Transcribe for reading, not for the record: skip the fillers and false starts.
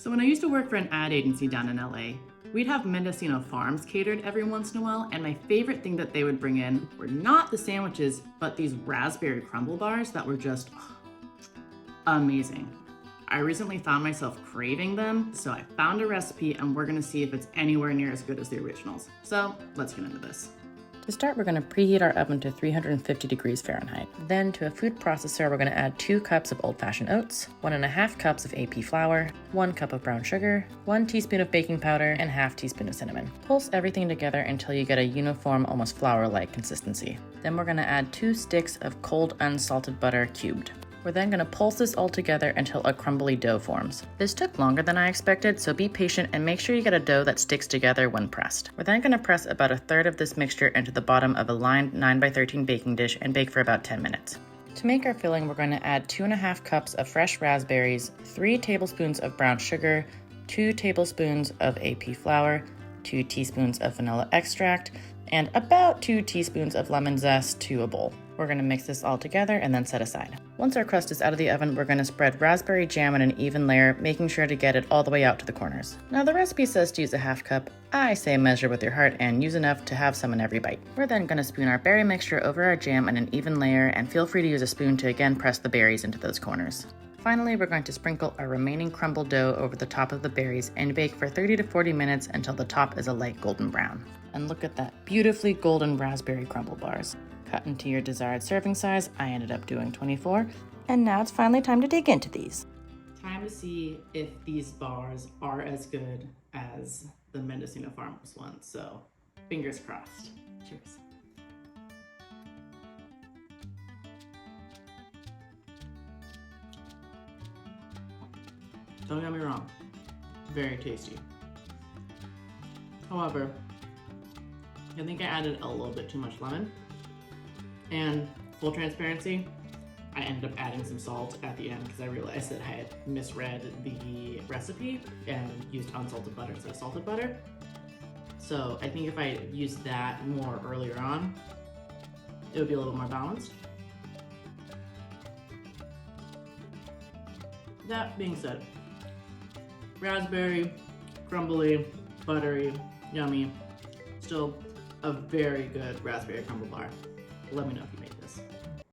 So when I used to work for an ad agency down in LA, we'd have Mendocino farms catered every once in a while, and my favorite thing that they would bring in were not the sandwiches, but these raspberry crumble bars that were just amazing. I recently found myself craving them, so I found a recipe and we're gonna see if it's anywhere near as good as the originals. So let's get into this. To start, we're going to preheat our oven to 350 degrees Fahrenheit. Then to a food processor, we're going to add 2 cups of old-fashioned oats, 1.5 cups of AP flour, 1 cup of brown sugar, 1 teaspoon of baking powder, and ½ teaspoon of cinnamon. Pulse everything together until you get a uniform, almost flour-like consistency. Then we're going to add 2 sticks of cold unsalted butter cubed. We're then going to pulse this all together until a crumbly dough forms. This took longer than I expected, so be patient and make sure you get a dough that sticks together when pressed. We're then going to press about 1/3 of this mixture into the bottom of a lined 9x13 baking dish and bake for about 10 minutes. To make our filling, we're going to add 2.5 cups of fresh raspberries, 3 tablespoons of brown sugar, 2 tablespoons of AP flour, 2 teaspoons of vanilla extract, and about 2 teaspoons of lemon zest to a bowl. We're going to mix this all together and then set aside. Once our crust is out of the oven, we're going to spread raspberry jam in an even layer, making sure to get it all the way out to the corners. Now the recipe says to use a ½ cup. I say measure with your heart and use enough to have some in every bite. We're then going to spoon our berry mixture over our jam in an even layer, and feel free to use a spoon to again press the berries into those corners. Finally, we're going to sprinkle our remaining crumble dough over the top of the berries and bake for 30 to 40 minutes until the top is a light golden brown. And look at that beautifully golden raspberry crumble bars. Cut into your desired serving size. I ended up doing 24. And now it's finally time to dig into these. Time to see if these bars are as good as the Mendocino Farmers ones, so fingers crossed. Cheers. Don't get me wrong, very tasty. However, I think I added a little bit too much lemon. And full transparency, I ended up adding some salt at the end because I realized that I had misread the recipe and used unsalted butter instead of salted butter. So I think if I used that more earlier on, it would be a little more balanced. That being said, raspberry, crumbly, buttery, yummy. Still a very good raspberry crumble bar. Let me know if you